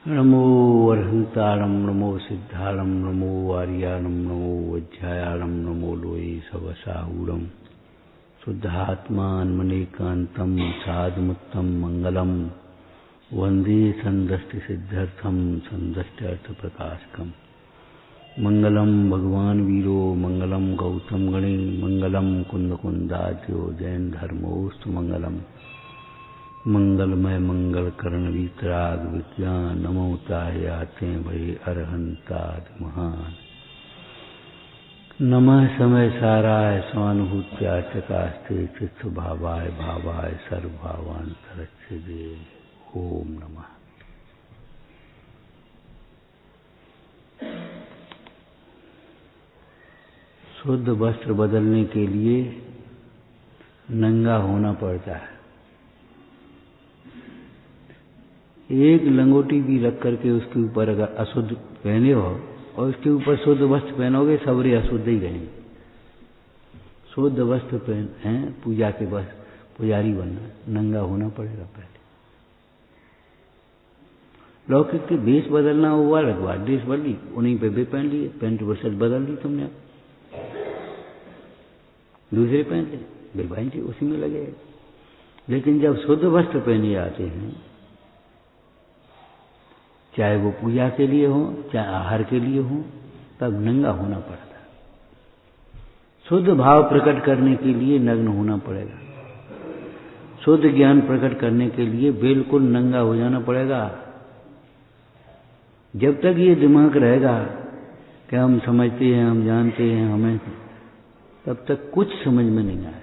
नमो अरहंताणं नमो सिद्धाणं नमो आर्याणं नमो वज्रायाणं नमो लोये सवसाहूणं शुद्धात्मान्मनेकान्तं साधुमुत्तं मंगलम वंदे संदष्टिसिद्धर्थं संदष्ट्यर्थप्रकाशकम् मंगलम भगवान वीरो मंगलम गौतम गणे मंगलम कुंदकुंदाद्यो जैन धर्मोस्तु मंगलम मंगलमय मंगल कर्ण वीतराग विज्ञान नमोताय आते भय अरहंताद महान नमः समय साराय स्वानुभूत्याचकास्ते चित्त भावाय भावाय सर्वभावांतरच्छ दे। ओम नमः। शुद्ध वस्त्र बदलने के लिए नंगा होना पड़ता है। एक लंगोटी भी रख करके उसके ऊपर अगर अशुद्ध पहने हो और उसके ऊपर शुद्ध वस्त्र पहनोगे सबरे अशुद्ध ही रहेंगे। शुद्ध वस्त्र पहन हैं पूजा के बस पुजारी बनना नंगा होना पड़ेगा। पहले लौकिक के वेश बदलना हुआ लगवा ड्रेस बदली उन्हीं पे भी पहन लिए पैंट शर्ट बदल ली तुमने दूसरे पहन ले बेबाइन जी उसी में लगे। लेकिन जब शुद्ध वस्त्र पहने आते हैं चाहे वो पूजा के लिए हो चाहे आहार के लिए हो तब नंगा होना पड़ता है। शुद्ध भाव प्रकट करने के लिए नग्न होना पड़ेगा। शुद्ध ज्ञान प्रकट करने के लिए बिल्कुल नंगा हो जाना पड़ेगा। जब तक ये दिमाग रहेगा कि हम समझते हैं हम जानते हैं हमें तब तक कुछ समझ में नहीं आया।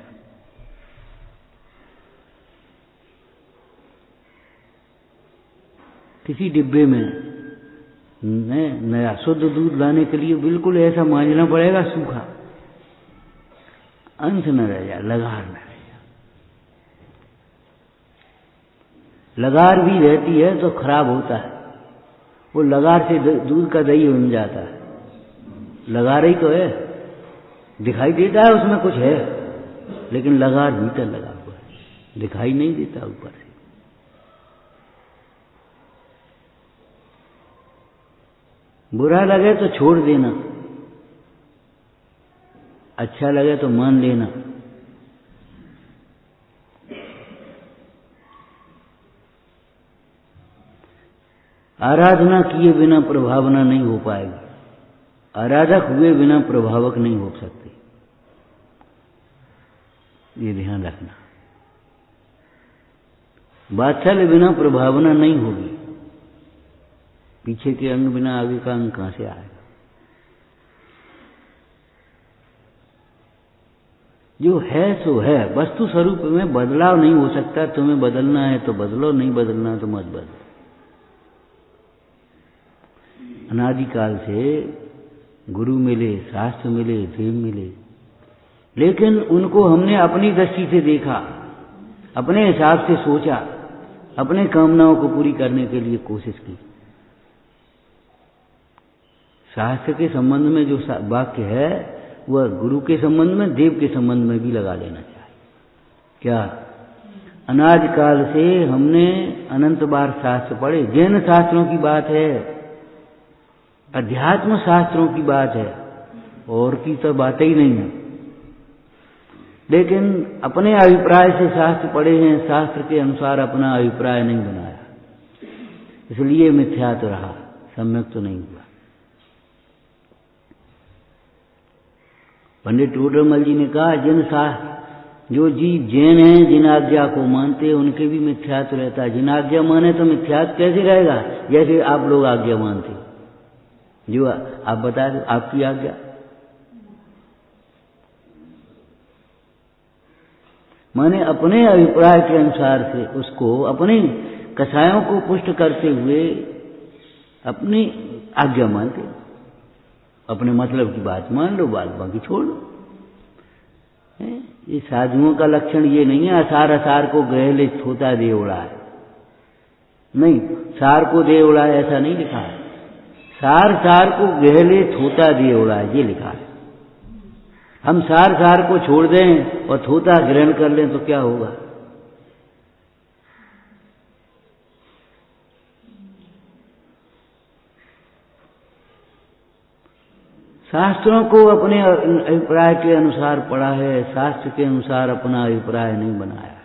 किसी डिब्बे में नया शुद्ध दूध लाने के लिए बिल्कुल ऐसा मांझना पड़ेगा सूखा अंश न रह जाए लगार न रह जाए। लगार भी रहती है तो खराब होता है। वो लगार से दूध का दही बन जाता है। लगार ही तो है दिखाई देता है उसमें कुछ है लेकिन लगार भीतर लगा हुआ है दिखाई नहीं देता ऊपर से। बुरा लगे तो छोड़ देना अच्छा लगे तो मान लेना। आराधना किए बिना प्रभावना नहीं हो पाएगी। आराधक हुए बिना प्रभावक नहीं हो सकते। ये ध्यान रखना। वात्सल्य बिना प्रभावना नहीं होगी। पीछे के अंग बिना आगे का अंग कहां से आएगा। जो है सो है वस्तु स्वरूप में बदलाव नहीं हो सकता। तुम्हें बदलना है तो बदलो नहीं बदलना है तो मत बदलो। अनादिकाल से गुरु मिले शास्त्र मिले देव मिले लेकिन उनको हमने अपनी दृष्टि से देखा अपने हिसाब से सोचा अपने कामनाओं को पूरी करने के लिए कोशिश की। शास्त्र के संबंध में जो वाक्य है वह गुरु के संबंध में देव के संबंध में भी लगा लेना चाहिए। क्या अनादिकाल से हमने अनंत बार शास्त्र पढ़े। जैन शास्त्रों की बात है अध्यात्म शास्त्रों की बात है और की तो बात ही नहीं है। लेकिन अपने अभिप्राय से शास्त्र पढ़े हैं शास्त्र के अनुसार अपना अभिप्राय नहीं बनाया इसलिए मिथ्या तो रहा सम्यक तो नहीं हुआ। पंडित टोडरमल जी ने कहा जिन शास्त्र जो जीव जैन हैं जिन आज्ञा को मानते हैं उनके भी मिथ्यात्व रहता है। जिन आज्ञा माने तो मिथ्यात्व कैसे रहेगा जैसे आप लोग आज्ञा मानते जो आप बता दो आपकी आज्ञा। माने अपने अभिप्राय के अनुसार से उसको अपने कसायों को पुष्ट करते हुए अपनी आज्ञा मानते। अपने मतलब की बात मान लो बात बाकी छोड़ लो। ये साधुओं का लक्षण ये नहीं है असार असार को गहले छोटा दे उड़ा है। नहीं सार को दे उड़ा है ऐसा नहीं लिखा है। सार सार को गहले थोता दिए उड़ा है ये लिखा है। हम सार सार को छोड़ दें और थोता ग्रहण कर लें तो क्या होगा। शास्त्रों को अपने अभिप्राय के अनुसार पढ़ा है, शास्त्र के अनुसार अपना अभिप्राय नहीं बनाया है।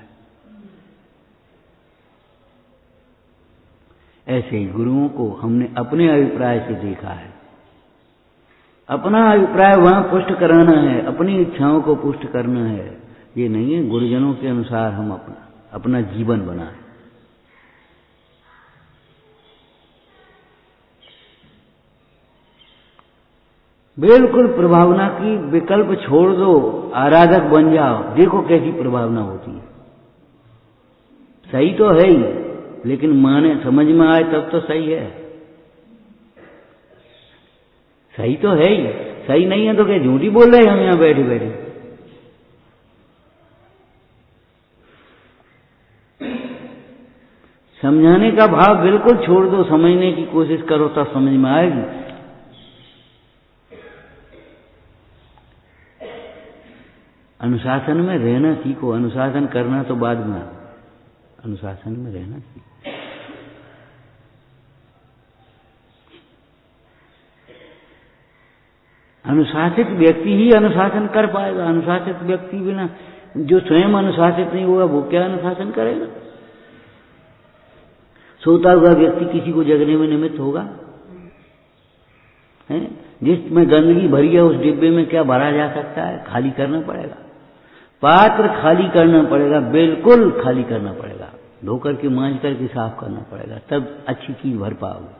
ऐसे ही गुरुओं को हमने अपने अभिप्राय से देखा है। अपना अभिप्राय वहां पुष्ट कराना है, अपनी इच्छाओं को पुष्ट करना है। ये नहीं है गुरुजनों के अनुसार हम अपना जीवन बनाएं। बिल्कुल प्रभावना की विकल्प छोड़ दो, आराधक बन जाओ, देखो कैसी प्रभावना होती है। सही तो है ही, लेकिन माने समझ में आए तब तो सही है। सही तो है ही, सही नहीं है तो क्या झूठी बोल रहे हैं हम यहां बैठे बैठे। समझाने का भाव बिल्कुल छोड़ दो, समझने की कोशिश करो तब समझ में आएगी। अनुशासन में रहना सीखो, अनुशासन करना तो बाद में, अनुशासन में रहना सीखो। अनुशासित व्यक्ति ही अनुशासन कर पाएगा। अनुशासित व्यक्ति बिना, जो स्वयं अनुशासित नहीं होगा वो क्या अनुशासन करेगा? सोता हुआ व्यक्ति किसी को जगने में निमित्त होगा? है जिसमें गंदगी भरी है उस डिब्बे में क्या भरा जा सकता है? खाली करना पड़ेगा, पात्र खाली करना पड़ेगा, बिल्कुल खाली करना पड़ेगा, धोकर के मांझ करके साफ करना पड़ेगा, तब अच्छी चीज भर पाओगे।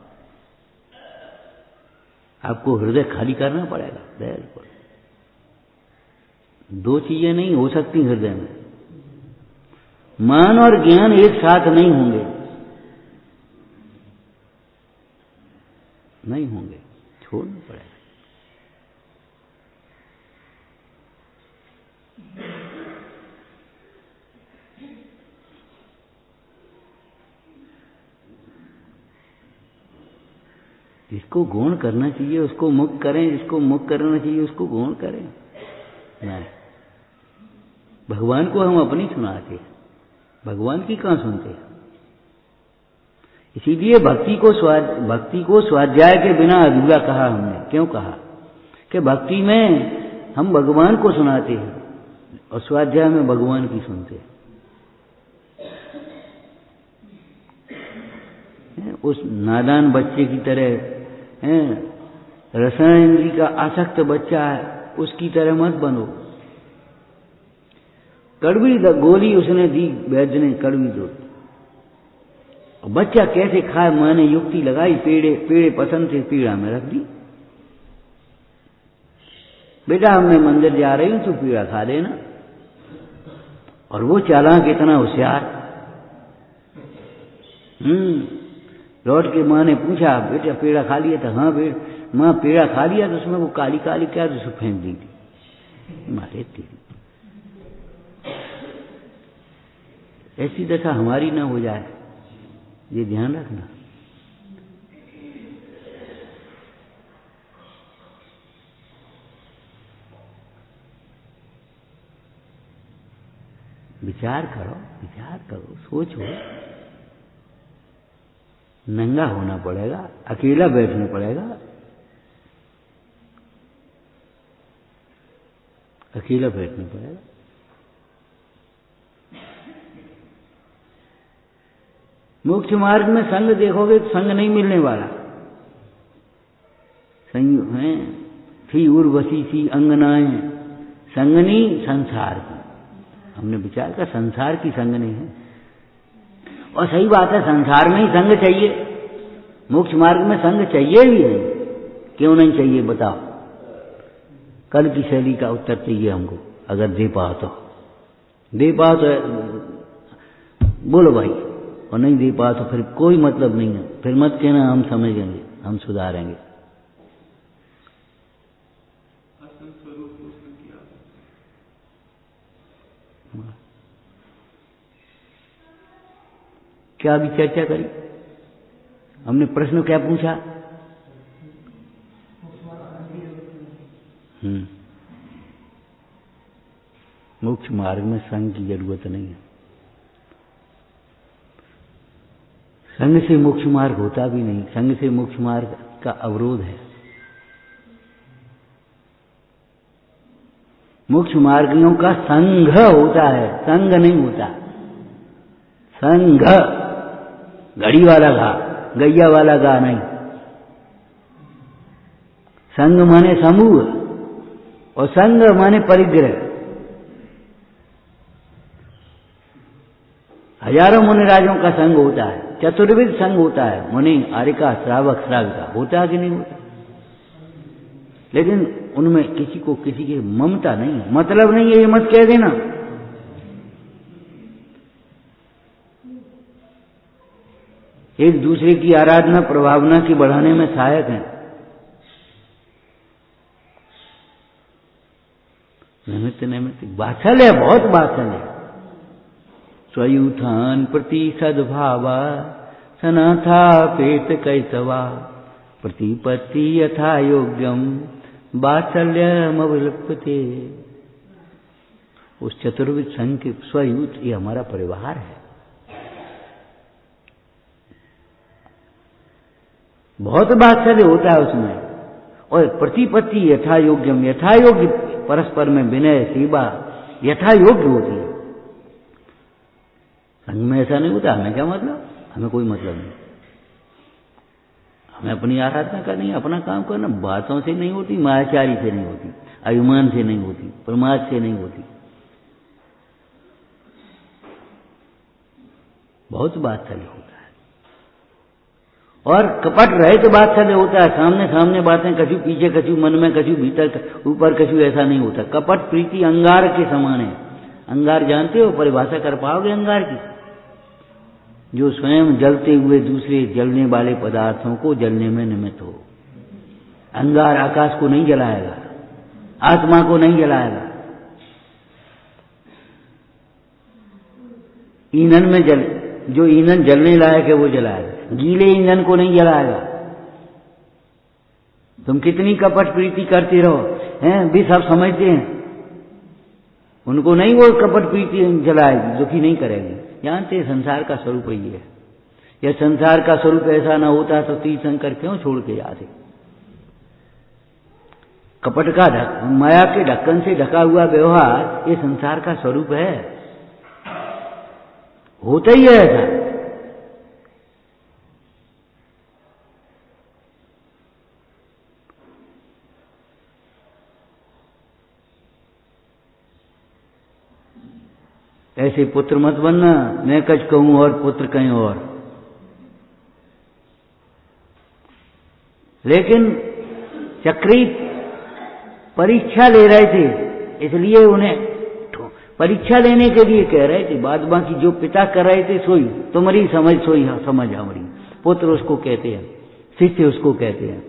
आपको हृदय खाली करना पड़ेगा, बिल्कुल। दो चीजें नहीं हो सकती हृदय में, मान और ज्ञान एक साथ नहीं होंगे, नहीं होंगे, छोड़ना पड़ेगा। जिसको गौण करना चाहिए उसको मुक्त करें, जिसको मुक्त करना चाहिए उसको गौण करें। नहीं, भगवान को हम अपनी सुनाते हैं, भगवान की कहां सुनते हैं? इसीलिए भक्ति को स्वाध्याय के बिना अधूरा कहा हमने। क्यों कहा? कि भक्ति में हम भगवान को सुनाते हैं और स्वाध्याय में भगवान की सुनते हैं। उस नादान बच्चे की तरह, रसायन इंद्री का आसक्त बच्चा है, उसकी तरह मत बनो। कड़वी गोली उसने दी, वैद्य ने कड़वी दो, बच्चा कैसे खाए? मां ने युक्ति लगाई, पेड़े पसंद थे, पीड़ा में रख दी। बेटा हम मैं मंदिर जा रही हूं, तू पीड़ा खा लेना। और वो चालाक इतना होशियार, लौट के मां ने पूछा, बेटा पेड़ा खा लिया था? हाँ मां पेड़ा खा लिया, तो उसमें वो काली काली क्या तो फेंक दी थी। मारे तेरी, ऐसी दशा हमारी ना हो जाए, ये ध्यान रखना। विचार करो, सोचो। नंगा होना पड़ेगा, अकेला बैठना पड़ेगा, अकेला बैठना पड़ेगा। मोक्ष मार्ग में संग देखोगे तो संग नहीं मिलने वाला। संग है थी उर्वशी सी अंगनाएं, संगनी संसार की। हमने विचार का संसार की संगनी है, और सही बात है, संसार में ही संग चाहिए, मोक्ष मार्ग में संग चाहिए भी नहीं। क्यों नहीं चाहिए बताओ? कल की शैली का उत्तर चाहिए हमको, अगर दे पाओ तो बोलो भाई, और नहीं दे पाओ तो फिर कोई मतलब नहीं है, फिर मत कहना हम समझेंगे, हम सुधारेंगे। क्या अभी चर्चा करी हमने? प्रश्न क्या पूछा? मोक्ष मार्ग में संग की जरूरत नहीं है। संग से मोक्ष मार्ग होता भी नहीं, संग से मोक्ष मार्ग का अवरोध है। मोक्ष मार्गियों का संघ होता है, संग नहीं होता। संघ, घड़ी वाला घा, गैया वाला गा नहीं। संघ माने समूह और संग माने परिग्रह। हजारों मुनिराजों का संग होता है, चतुर्विध संग होता है, मुनि, आर्यिका, श्रावक, श्राविका, होता है कि नहीं होता? लेकिन उनमें किसी को किसी की ममता नहीं है, मतलब नहीं है, ये मत कह देना। एक दूसरे की आराधना प्रभावना की बढ़ाने में सहायक है। निमित्त निमित्त वात्सल्य, बहुत वात्सल्य। स्वयूथान प्रति सद्भावा सनाथा पेत कैसवा प्रतिपत्ति यथा योग्यम वात्सल्यमविलप्यते। उस चतुर्विध संघ के स्वयूथ, ये हमारा परिवार है। बहुत वात्सल्य होता है उसमें। और प्रतिपत्ति यथा योग्यम, यथा योग्य परस्पर में विनय सेवा यथा योग्य होती है। संघ में ऐसा नहीं होता। हमें क्या मतलब? हमें कोई मतलब नहीं। हमें अपनी आराधना करनी, अपना काम करना। बातों से नहीं होती, मायाचारी से नहीं होती, अभिमान से नहीं होती, प्रमाद से नहीं होती। बहुत वात्सल्य होता है। और कपट रहित वात्सल्य होता है। सामने सामने बातें, कछु पीछे, कछु मन में, कछु भीतर, ऊपर, कछु ऐसा नहीं होता। कपट प्रीति अंगार के समान है। अंगार जानते हो? परिभाषा कर पाओगे अंगार की? जो स्वयं जलते हुए दूसरे जलने वाले पदार्थों को जलने में निमित्त हो। अंगार आकाश को नहीं जलाएगा, आत्मा को नहीं जलाएगा। ईंधन में जो ईंधन जलने लायक है वो जलाएगा, गीले ईंधन को नहीं जलाएगा। तुम कितनी कपट प्रीति करते रहो, हैं भी सब समझते हैं। उनको नहीं वो कपट प्रीति जलाएगी, दुखी नहीं करेगी। जानते संसार का स्वरूप ही है। यह संसार का स्वरूप ऐसा ना होता तो तीर्थंकर क्यों छोड़ के जाते? कपट का माया के ढक्कन से ढका हुआ व्यवहार ये संसार का स्वरूप है। होता ही है ऐसा। ऐसे पुत्र मत बनना, मैं कछ कहूं और पुत्र कहीं और। लेकिन चक्री परीक्षा ले रहे थे, इसलिए उन्हें परीक्षा लेने के लिए कह रहे थे। बाद बाकी जो पिता कर रहे थे सोई तुम्हारी समझ, सोई समझ हमारी। पुत्र उसको कहते हैं, शिष्य उसको कहते हैं।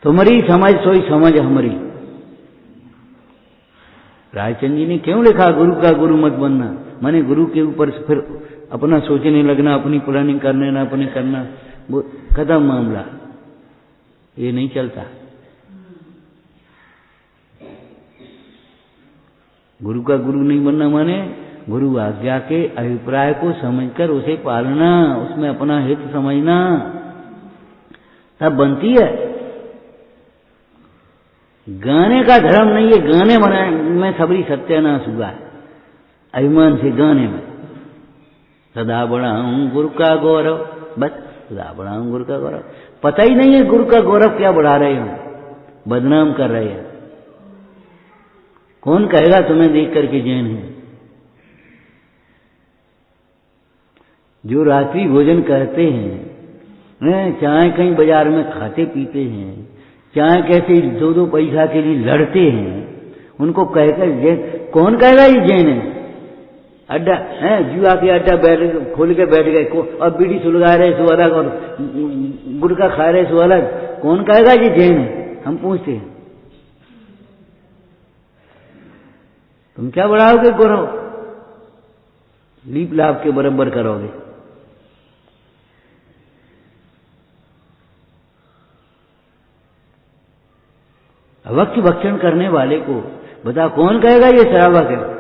तुम्हारी समझ सोई समझ हमारी। रायचंद जी ने क्यों लिखा गुरु का गुरु मत बनना? माने गुरु के ऊपर फिर अपना सोचने लगना, अपनी प्लानिंग करने ना, अपनी करना, वो खत्म मामला। ये नहीं चलता। गुरु का गुरु नहीं बनना माने गुरु आज्ञा के अभिप्राय को समझकर उसे पालना, उसमें अपना हित समझना, तब बनती है। गाने का धर्म नहीं है। गाने में सबरी सत्यानाश हुआ है, अभिमान से गाने में। सदा बढ़ाऊं गुरु का गौरव, बस सदा बढ़ाऊं गुरु का गौरव। पता ही नहीं है गुरु का गौरव क्या बढ़ा रहे हो, बदनाम कर रहे हैं। कौन कहेगा तुम्हें देख करके जैन है? जो रात्रि भोजन करते हैं, चाहे कहीं बाजार में खाते पीते हैं, चाहे कैसे 2-2 पैसा के लिए लड़ते हैं, उनको कहकर जैन, कौन कहेगा ये जैन है? अड्डा है, जुआ के अड्डा खोल के बैठ गए और बीड़ी सुलगा रहे सो अलग और गुटखा खा रहे सो अलग। कौन कहेगा ये जैन है? हम पूछते हैं। तुम क्या बढ़ाओगे गौरव? लीप लाभ के बराबर करोगे। अवक्ष भक्षण करने वाले को बता, कौन कहेगा ये श्रावक है?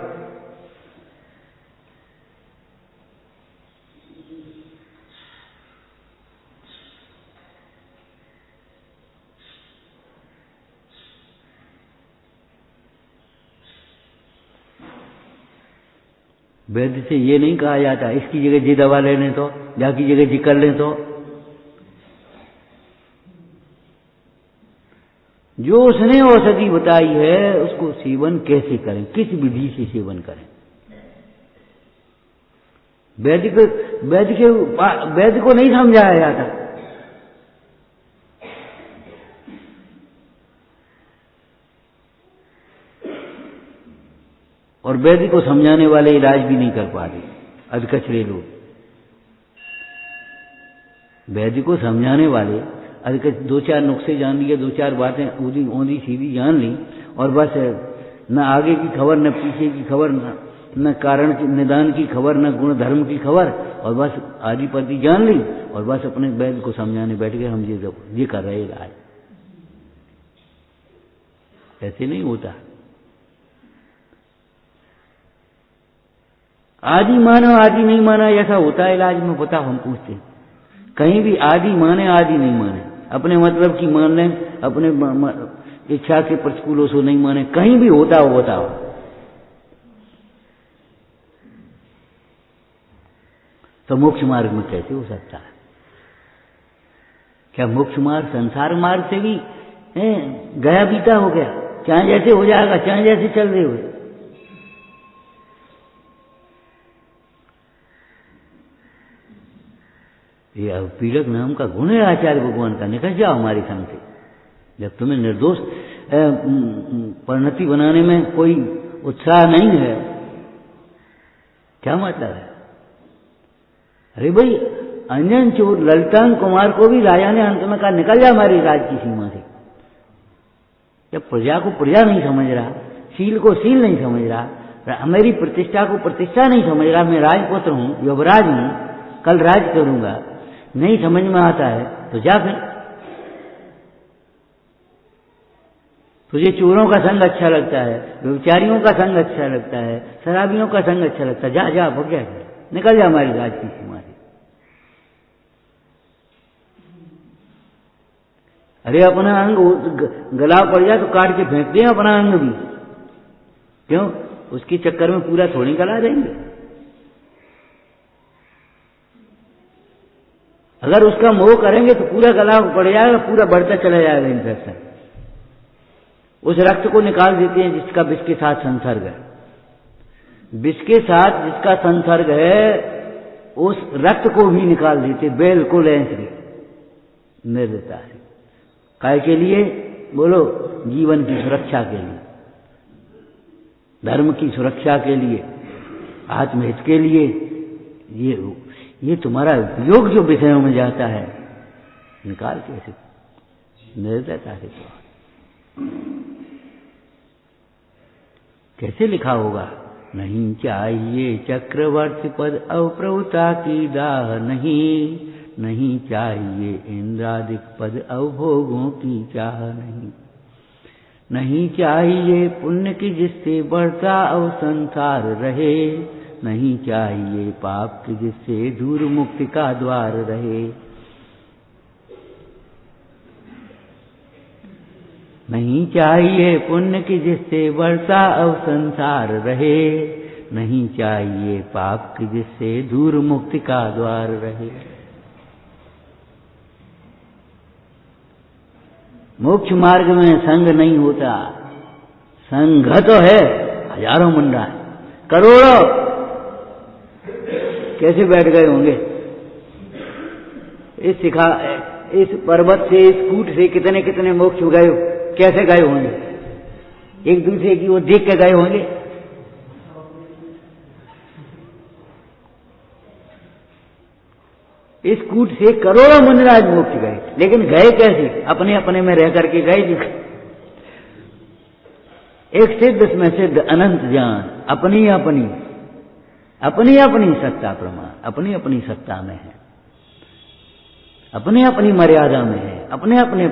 वैद्य से ये नहीं कहा जाता इसकी जगह ये दवा ले लें तो, जाकी जगह जी कर लें तो। जो उसने औषधि बताई है उसको सेवन कैसे करें, किस विधि से सेवन करें। वैद्य को नहीं समझाया जाता। और वैद्य को समझाने वाले इलाज भी नहीं कर पाते, अधकचरे लोग। वैद्य को समझाने वाले दो चार नुस्खे जान लिए, दो चार बातें ओंधी सीधी जान ली, और बस न आगे की खबर न पीछे की खबर, न कारण की निदान की खबर, न गुण धर्म की खबर, और बस आदि पति जान ली, और बस अपने वैद्य को समझाने बैठ गए हम ये कर रहे इलाज। ऐसे नहीं होता। आदि मानो आदि नहीं माना ऐसा होता है इलाज में, बताओ हम पूछते हैं। कहीं भी आदि माने आदि नहीं माने, अपने मतलब की मान लें, अपने इच्छा के प्रतिकूल से नहीं माने, कहीं भी होता हो बताओ। तो मोक्ष मार्ग में कैसे हो सकता है? क्या मोक्ष मार्ग संसार मार्ग से भी गया बीता हो गया, चाहे जैसे हो जाएगा, चाहे जैसे चल रहे हुए। ये पीड़क नाम का गुण है आचार्य भगवान का, निकल जाओ हमारे संग से। जब तुम्हें निर्दोष परिणति बनाने में कोई उत्साह नहीं है, क्या मतलब है? अरे भाई, अंजन चोर ललितांग कुमार को भी राजा ने अंत में कहा निकल जा हमारी राज की सीमा से। जब प्रजा को प्रजा नहीं समझ रहा, शील को शील नहीं समझ रहा, मेरी प्रतिष्ठा को प्रतिष्ठा नहीं समझ रहा, मैं राजपुत्र हूं, युवराज हूं, कल राज करूंगा, नहीं समझ में आता है तो जा फिर। तुझे चोरों का संग अच्छा लगता है, व्यभिचारियों का संग अच्छा लगता है, शराबियों का संग अच्छा लगता है, जा जा भग जा, निकल जा हमारी राज की सीमा से। अरे अपना अंग गला पड़ जाए तो काट के फेंक दे अपना अंग भी, क्यों? उसके चक्कर में पूरा थोड़ी गला देंगे। अगर उसका मोह करेंगे तो पूरा गला पड़ जाएगा, पूरा बढ़ता चला जाएगा इन्फेक्शन। उस रक्त को निकाल देते हैं जिसका विष के साथ संसर्ग है। विष के साथ जिसका संसर्ग है उस रक्त को भी निकाल देते, बिल्कुल ऐसे निर्दयता से। काय के लिए? बोलो, जीवन की सुरक्षा के लिए, धर्म की सुरक्षा के लिए, आत्महित के लिए। ये तुम्हारा उपयोग जो विषयों में जाता है, निकाल कैसे निर्दयता से। कैसे लिखा होगा? नहीं चाहिए चक्रवर्ती पद अप्रभुता की दाह, नहीं नहीं चाहिए इंद्रादिक पद अवभोगों की चाह, नहीं नहीं चाहिए पुण्य की जिससे बढ़ता अव संसार रहे, नहीं चाहिए पाप की जिससे दूर मुक्ति का द्वार रहे। नहीं चाहिए पुण्य की जिससे बढ़ता अव संसार रहे, नहीं चाहिए पाप की जिससे दूर मुक्ति का द्वार रहे। मोक्ष मार्ग में संग नहीं होता, संघ तो है हजारों मंडा है, करोड़ों कैसे बैठ गए होंगे इस पर्वत से, इस कूट से कितने कितने मोक्ष गए, कैसे गए होंगे? एक दूसरे की वो देख के गए होंगे। इस कूट से करोड़ों मुनिराज मोक्ष गए, लेकिन गए कैसे? अपने अपने में रह करके गए। एक सिद्ध में सिद्ध अनंत ज्ञान, अपनी अपनी अपनी अपनी सत्ता प्रमाण, अपनी अपनी सत्ता में है, अपने अपनी मर्यादा में है, अपने अपने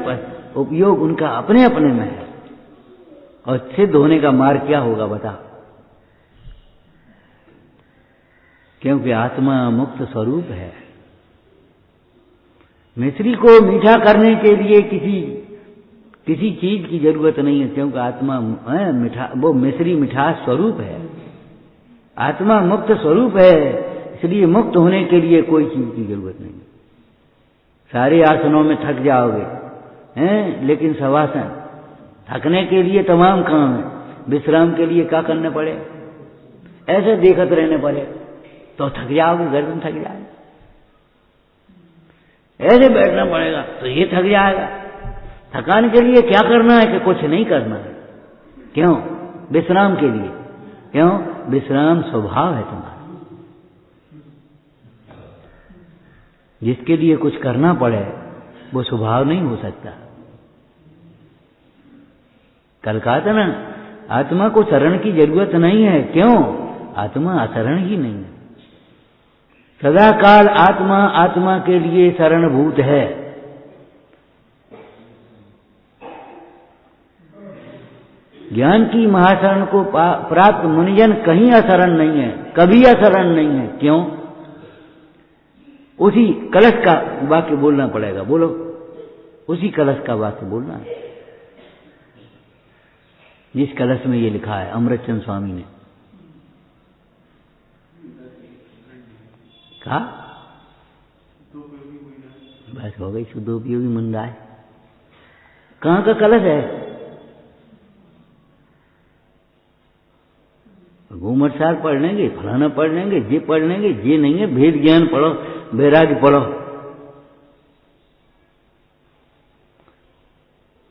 उपयोग उनका अपने अपने में है। और सिद्ध होने का मार्ग क्या होगा बता? क्योंकि आत्मा मुक्त स्वरूप है। मिश्री को मीठा करने के लिए किसी चीज की जरूरत नहीं है, क्योंकि आत्मा मीठा, वो मिश्री मिठास स्वरूप है। आत्मा मुक्त स्वरूप है, इसलिए मुक्त होने के लिए कोई चीज की जरूरत नहीं। सारे आसनों में थक जाओगे हैं, लेकिन शवासन थकने के लिए तमाम काम है, विश्राम के लिए क्या करने पड़े, ऐसे देखत रहने पड़े तो थक जाओगे, गर्दन थक जाएगा। ऐसे बैठना पड़ेगा तो ये थक जाएगा। थकान के लिए क्या करना है कि कुछ नहीं करना है। क्यों? विश्राम के लिए। क्यों? विश्राम स्वभाव है तुम्हारा। जिसके लिए कुछ करना पड़े वो स्वभाव नहीं हो सकता। कल कहा था ना, आत्मा को शरण की जरूरत नहीं है। क्यों? आत्मा अशरण ही नहीं है। सदा काल आत्मा आत्मा के लिए शरणभूत है। ज्ञान की महाशरण को प्राप्त मुनिजन कहीं अशरण नहीं है, कभी अशरण नहीं है। क्यों? उसी कलश का वाक्य बोलना पड़ेगा। बोलो, उसी कलश का वाक्य बोलना है जिस कलश में ये लिखा है अमृतचंद स्वामी ने कहा। बस हो गई, शुद्धोपयोगी मुंडा है। कहां का कलश है? घूमट सार पढ़ लेंगे, फलाना पढ़ लेंगे, ये पढ़ लेंगे, ये नहीं है। भेद ज्ञान पढ़ो, वैराग्य पढ़ो।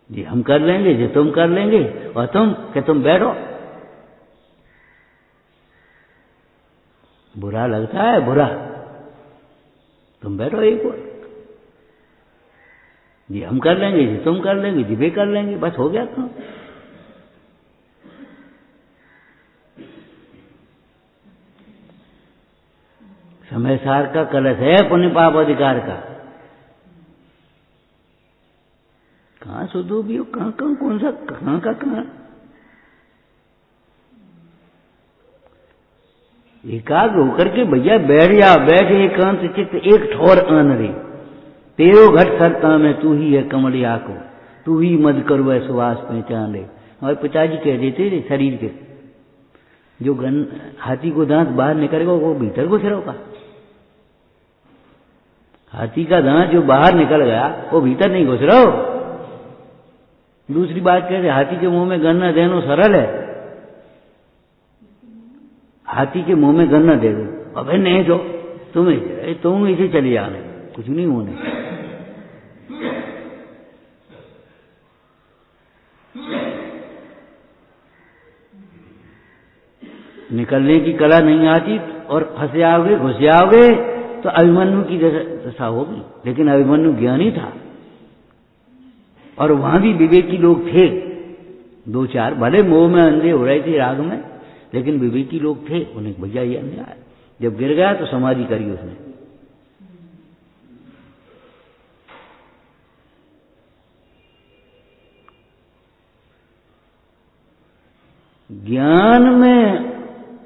ये हम कर लेंगे, ये तुम कर लेंगे, और तुम बैठो। बुरा लगता है, बुरा, तुम बैठो एक बार। ये हम कर लेंगे, ये तुम कर लेंगे, ये वे कर लेंगे, बस हो गया काम। समय सार का कलश है पुण्य पाप अधिकार का। कहां शुद्धोपयोग, कहां कौन सा, कहां एकाग्र होकर के भैया बैठ जा। बैठ एकांत चित्त एक ठोर आन रे, तेरो घट सरता में तू ही है कमल आको, तू ही मद करवे सुवास पहचान रे। हमारे पिताजी कह देते थे, शरीर के जो हाथी को दांत बाहर निकलेगा वो भीतर घुस रहा। हाथी का दांत जो बाहर निकल गया वो भीतर नहीं घुस रहा। दूसरी बात कहते, हाथी के मुंह में गन्ना देना सरल है। हाथी के मुंह में गन्ना दे दो, अबे नहीं दो, तुम इसे चले जाने, कुछ नहीं होने। निकलने की कला नहीं आती और फंस जाओगे, घुस जाओगे तो अभिमन्यु की दशा होगी। लेकिन अभिमन्यु ज्ञानी था और वहां भी विवेकी लोग थे, दो चार, भले मोह में अंधे हो रहे थे राग में, लेकिन विवेकी लोग थे। उन्हें भैया ये नहीं आया। जब गिर गया तो समाधि करी उसने। ज्ञान में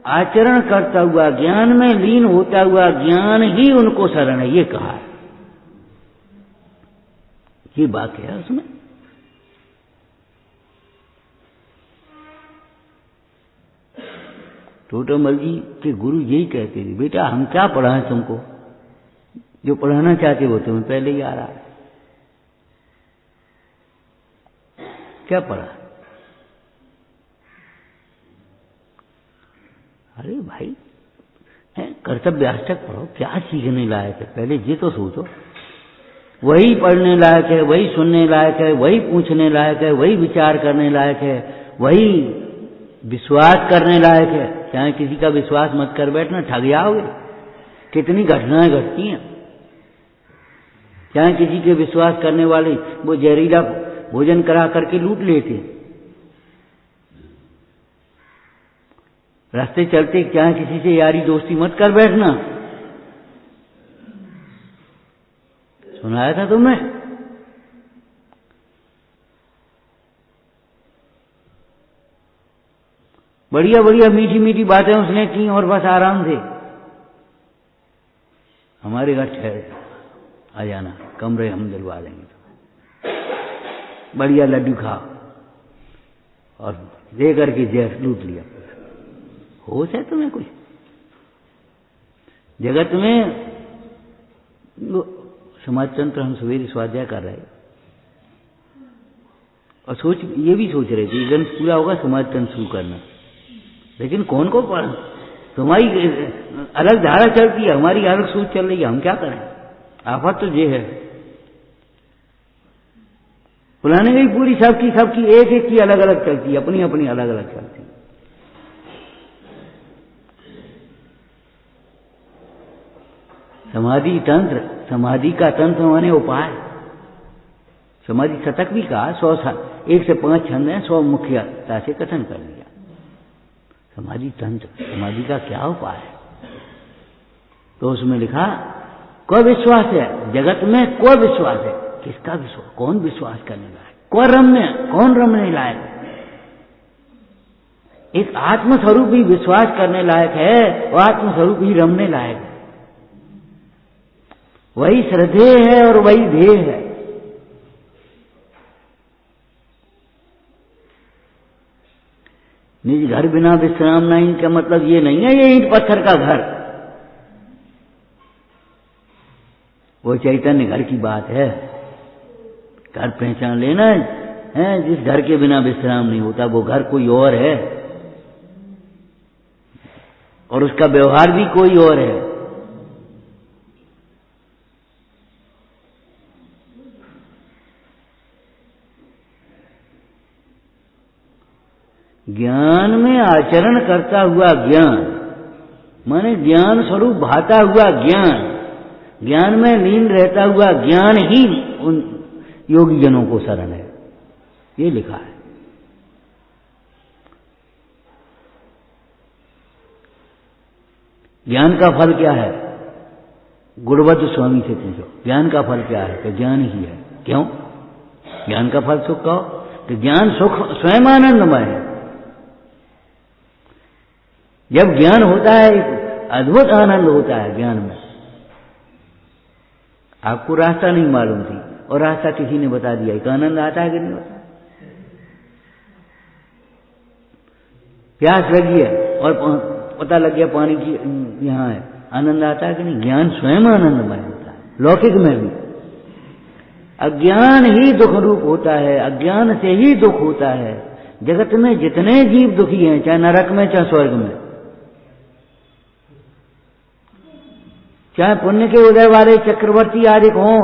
आचरण करता हुआ, ज्ञान में लीन होता हुआ, ज्ञान ही उनको शरण है, ये कहा है। ये बात है उसमें। टोटमल जी के गुरु यही कहते थे, बेटा हम क्या पढ़ाएं तुमको, जो पढ़ाना चाहते हो तुम्हें पहले ही आ रहा है। क्या पढ़ा? अरे भाई, कर्तव्याष्टक पढ़ो, क्या सीखने लायक है पहले ये तो सोचो। वही पढ़ने लायक है, वही सुनने लायक है, वही पूछने लायक है, वही विचार करने लायक है, वही विश्वास करने लायक है। चाहे किसी का विश्वास मत कर बैठना, ठग जाओगे। कितनी घटनाएं घटती हैं। चाहे किसी के विश्वास करने वाले वो जहरीला भोजन करा करके लूट लेते। रास्ते चलते चाहे किसी से यारी दोस्ती मत कर बैठना। सुनाया था तुमने? बढ़िया बढ़िया मीठी मीठी बातें उसने की और बस आराम से हमारे घर ठहर आ जाना, कमरे हम दिलवा देंगे, बढ़िया लड्डू खाओ, और दे करके जहर लूट लिया। होश है तुम्हें कुछ? जगत में समाज तंत्र हम सवेरे स्वाध्याय कर रहे और ये भी सोच रहे थे ग्रंथ पूरा होगा समाज तंत्र शुरू करना, लेकिन कौन को पढ़ा? तुम्हारी अलग धारा चलती है, हमारी अलग सोच चल रही है, हम क्या करें? आफत तो ये है। पुराने की पूरी सबकी एक एक की अलग अलग चलती है, अपनी अपनी अलग अलग चलती है। समाधि तंत्र, समाधि का तंत्र माने उपाय। समाधि शतक भी कहा, 1 से 5 छंद है, 100 मुख्यता से कथन कर दिया। समाधि तंत्र, समाधि का क्या उपाय है? तो उसमें लिखा को विश्वास है, जगत में को विश्वास है। किसका विश्वास? कौन विश्वास करने लायक? कौन रमने लायक? एक आत्मस्वरूप ही विश्वास करने लायक है और आत्मस्वरूप ही रमने लायक है। वही श्रद्धेय है और वही ध्येय है। निज घर बिना विश्राम नहीं का मतलब ये नहीं है ये ईंट पत्थर का घर, वो चैतन्य घर की बात है। घर पहचान लेना है, जिस घर के बिना विश्राम नहीं होता वो घर कोई और है और उसका व्यवहार भी कोई और है। ज्ञान में आचरण करता हुआ ज्ञान माने ज्ञान स्वरूप भाता हुआ ज्ञान, ज्ञान में लीन रहता हुआ ज्ञान ही उन योगी जनों को शरण है, ये लिखा है। ज्ञान का फल क्या है? गुणवत्त स्वामी से पूछो, ज्ञान का फल क्या है? तो ज्ञान ही है। क्यों? ज्ञान का फल सुख कहो तो ज्ञान सुख स्वयं आनंदमय है। जब ज्ञान होता है एक अद्भुत आनंद होता है ज्ञान में। आपको रास्ता नहीं मालूम थी और रास्ता किसी ने बता दिया, एक आनंद आता है कि नहीं होता? प्यास लगी है और पता लग गया पानी की यहाँ है, आनंद आता है कि नहीं? ज्ञान स्वयं आनंदमय होता है, लौकिक में भी। अज्ञान ही दुख रूप होता है, अज्ञान से ही दुख होता है। जगत में जितने जीव दुखी हैं, चाहे नरक में चाहे स्वर्ग में, चाहे पुण्य के उदय वाले चक्रवर्ती आदि हों,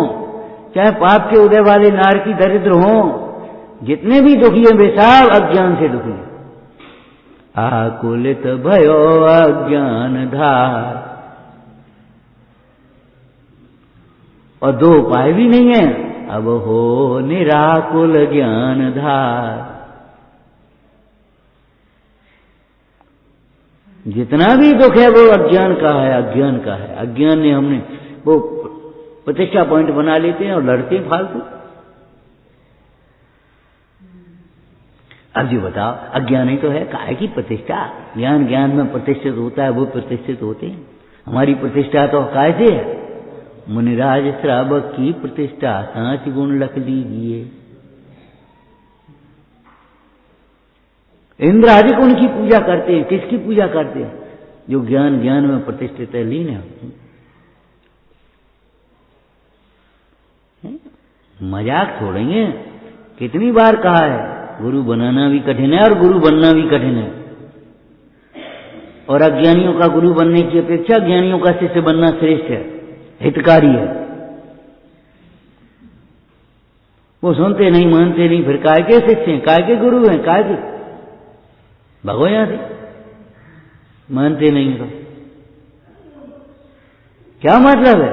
चाहे पाप के उदय वाले नारकी दरिद्र हों, जितने भी दुखी हैं वे सब अज्ञान से दुखी हैं। आकुलित भयो अज्ञान धार, और 2 उपाय भी नहीं है, अब हो निराकुल ज्ञान धार। जितना भी दुख है वो अज्ञान का है, अज्ञान का है। अज्ञान ने हमने वो प्रतिष्ठा पॉइंट बना लेते हैं और लड़ते हैं फालतू। अब जी बताओ, अज्ञान ही तो है, काहे की प्रतिष्ठा? ज्ञान ज्ञान में प्रतिष्ठित होता है, वो प्रतिष्ठित होते हैं। हमारी प्रतिष्ठा तो काहे से है? मुनिराज श्रावक की प्रतिष्ठा 5 गुण लख लीजिए। इंद्र आदि उनकी पूजा करते हैं। किसकी पूजा करते हैं? जो ज्ञान ज्ञान में प्रतिष्ठित है, लीन है। मजाक छोड़ेंगे। कितनी बार कहा है, गुरु बनाना भी कठिन है और गुरु बनना भी कठिन है। और अज्ञानियों का गुरु बनने की अपेक्षा ज्ञानियों का शिष्य बनना श्रेष्ठ है, हितकारी है। वो सुनते नहीं, मानते नहीं, फिर काय के शिष्य हैं, काय के गुरु हैं, काय के भगो यहां से। मानते नहीं तो क्या मतलब है?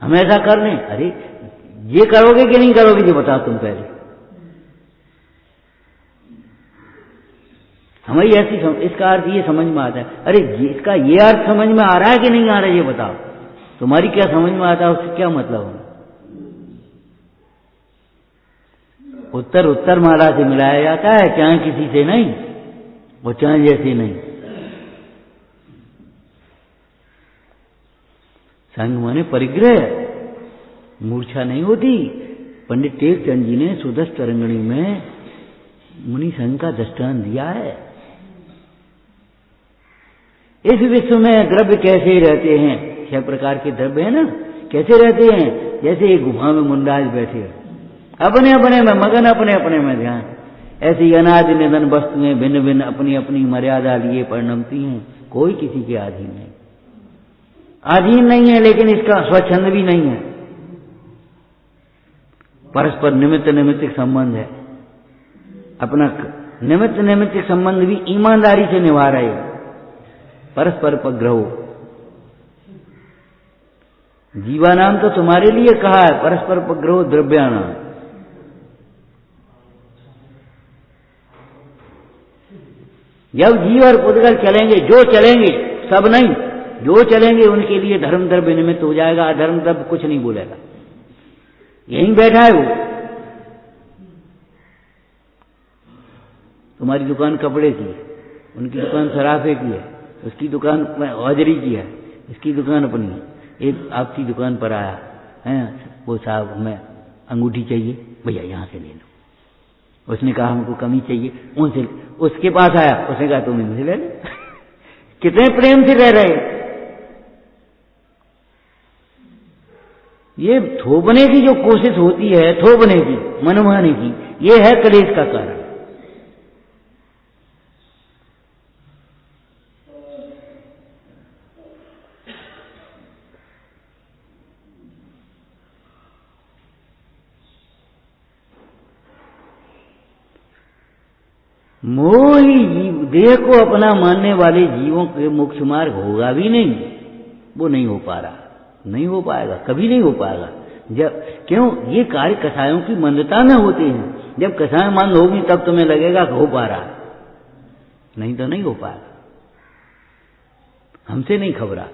हम ऐसा कर लें, अरे ये करोगे कि नहीं करोगे ये बताओ तुम पहले। हमारी ऐसी इसका अर्थ ये समझ में आता है, अरे इसका ये अर्थ समझ में आ रहा है कि नहीं आ रहा है ये बताओ। तुम्हारी क्या समझ में आता है, उससे क्या मतलब है? उत्तर उत्तर माला से मिलाया जाता है, चाहे किसी से नहीं और चाहे जैसे नहीं। संग माने परिग्रह, मूर्छा नहीं होती। पंडित टेकचंद जी ने सुदर्श तरंगिणी में मुनि संघ का दृष्टांत दिया है। इस विश्व में द्रव्य कैसे रहते हैं, 6 प्रकार के द्रव्य है ना, कैसे रहते हैं, जैसे एक गुफा में मुंडाज बैठे अपने अपने में मगन, अपने अपने में ध्यान। ऐसी अनादि निधन वस्तुएं भिन्न भिन्न अपनी अपनी मर्यादा लिए परिणमती हैं, कोई किसी के अधीन नहीं, अधीन नहीं है, लेकिन इसका स्वच्छंद भी नहीं है। परस्पर निमित्त निमित्तिक संबंध है, अपना निमित्त निमित्तिक संबंध भी ईमानदारी से निभा रहे, परस्पर उपग्रह। जीवानाम तो तुम्हारे लिए कहा है, परस्पर उपग्रह द्रव्यानाम। जब जीव और पुद्गल चलेंगे, जो चलेंगे, सब नहीं, जो चलेंगे उनके लिए धर्म द्रव्य निमित्त हो जाएगा, अधर्म द्रव्य कुछ नहीं बोलेगा। यहीं बैठा है वो, तुम्हारी दुकान कपड़े की है, उनकी दुकान सराफे की है, उसकी दुकान हौजरी की है, इसकी दुकान अपनी है। एक आपकी दुकान पर आया है, वो साहब हमें अंगूठी चाहिए, भैया यहाँ से ले लो। उसने कहा हमको कमी चाहिए, उनसे, उसके पास आया, उसने कहा तुम इनसे ले लो। कितने प्रेम से रह रहे। ये थोपने की जो कोशिश होती है, थोपने की, मनमाने की, ये है कलेश का कारण। मोह ही जीव, देह को अपना मानने वाले जीवों के मोक्ष मार्ग होगा भी नहीं, वो नहीं हो पा रहा, नहीं हो पाएगा, कभी नहीं हो पाएगा। जब क्यों, ये कार्य कसायों की मंदता में होते हैं। जब कसाएं मंद होगी तब तुम्हें लगेगा कि हो पा रहा है, नहीं तो नहीं हो पाएगा। हमसे नहीं खबरा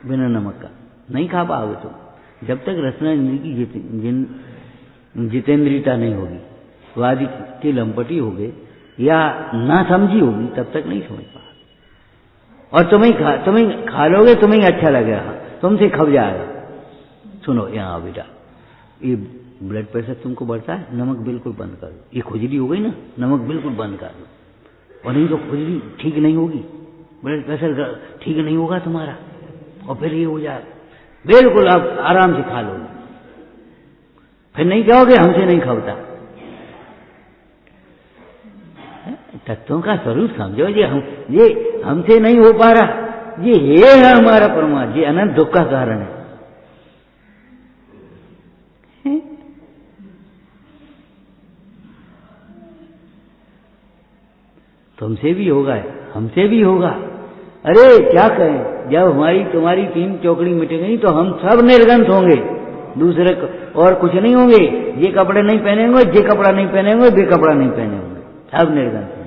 बिना नमक का, नहीं खा पाओगे तुम जब तक रसना इंद्री की जितेंद्रियता नहीं होगी, वादी की लंपटी होगी या ना समझी होगी, तब तक नहीं समझ पा। और तुम्हें खा लोगे, तुम्हें अच्छा लगेगा, तुमसे खप जाएगा। सुनो यहाँ बेटा, ये ब्लड प्रेशर तुमको बढ़ता है, नमक बिल्कुल बंद कर दो। ये खुजली हो गई ना, नमक बिल्कुल बंद कर दो, और नहीं तो खुजली ठीक नहीं होगी, ब्लड प्रेशर ठीक नहीं होगा तुम्हारा, और फिर ये हो जाएगा। बिल्कुल आप आराम से खा लोगे, फिर नहीं कहोगे हमसे नहीं खपता। तत्वों का स्वरूप समझो, ये हमसे नहीं हो पा रहा, ये है हमारा परमात्मा, ये अनंत दुख का कारण है। तुमसे भी होगा, हमसे भी होगा। अरे क्या करें, जब हमारी तुम्हारी 3 चौकड़ी मिटेंगी तो हम सब निर्गंत होंगे, दूसरे और कुछ नहीं होंगे। ये कपड़े नहीं पहनेंगे, ये कपड़ा नहीं पहनेंगे, वे कपड़ा नहीं पहनेंगे, सब निर्गंत होंगे।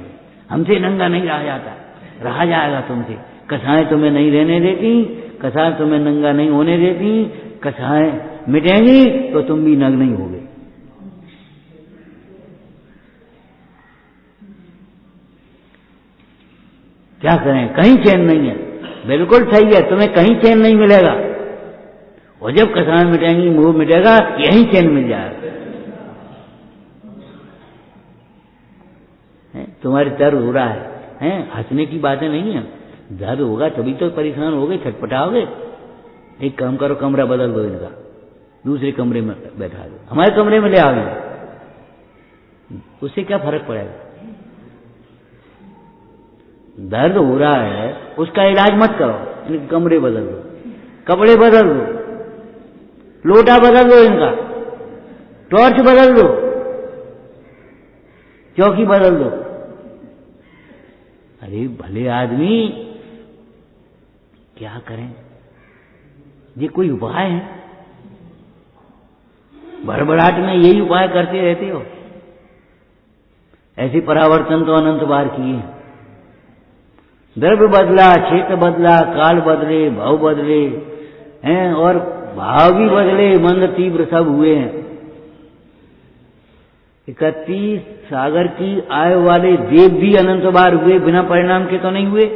हमसे नंगा नहीं रहा जाता, रहा जाएगा तुमसे। कसाएं तुम्हें नहीं रहने देती, कसाएं तुम्हें नंगा नहीं होने देती, कसाएं मिटेंगी तो तुम भी नंग नहीं होगे। क्या करें, कहीं चैन नहीं है। बिल्कुल सही है, तुम्हें कहीं चैन नहीं मिलेगा, और जब कसाएं मिटेंगी, मोह मिटेगा, यही चैन मिल जाएगा। तुम्हारे दर्द हो रहा है, हंसने की बातें नहीं है, दर्द होगा तभी तो परेशान होगे, छटपटाओगे। एक काम करो, कमरा बदल दो इनका, दूसरे कमरे में बैठा दो, हमारे कमरे में ले आओ, उससे क्या फर्क पड़ेगा। दर्द हो रहा है, उसका इलाज मत करो, इनके कमरे बदल दो, कपड़े बदल दो, लोटा बदल दो, इनका टॉर्च बदल दो, चौकी बदल दो। अरे भले आदमी, क्या करें, ये कोई उपाय है? भड़बड़ाहट में यही उपाय करते रहते हो। ऐसे परावर्तन तो अनंत बार किए। द्रव्य बदला, क्षेत्र बदला, काल बदले, भाव बदले हैं, और भाव भी बदले, मंद तीव्र सब हुए हैं। 31 सागर की आय वाले देव भी अनंत बार हुए, बिना परिणाम के तो नहीं हुए।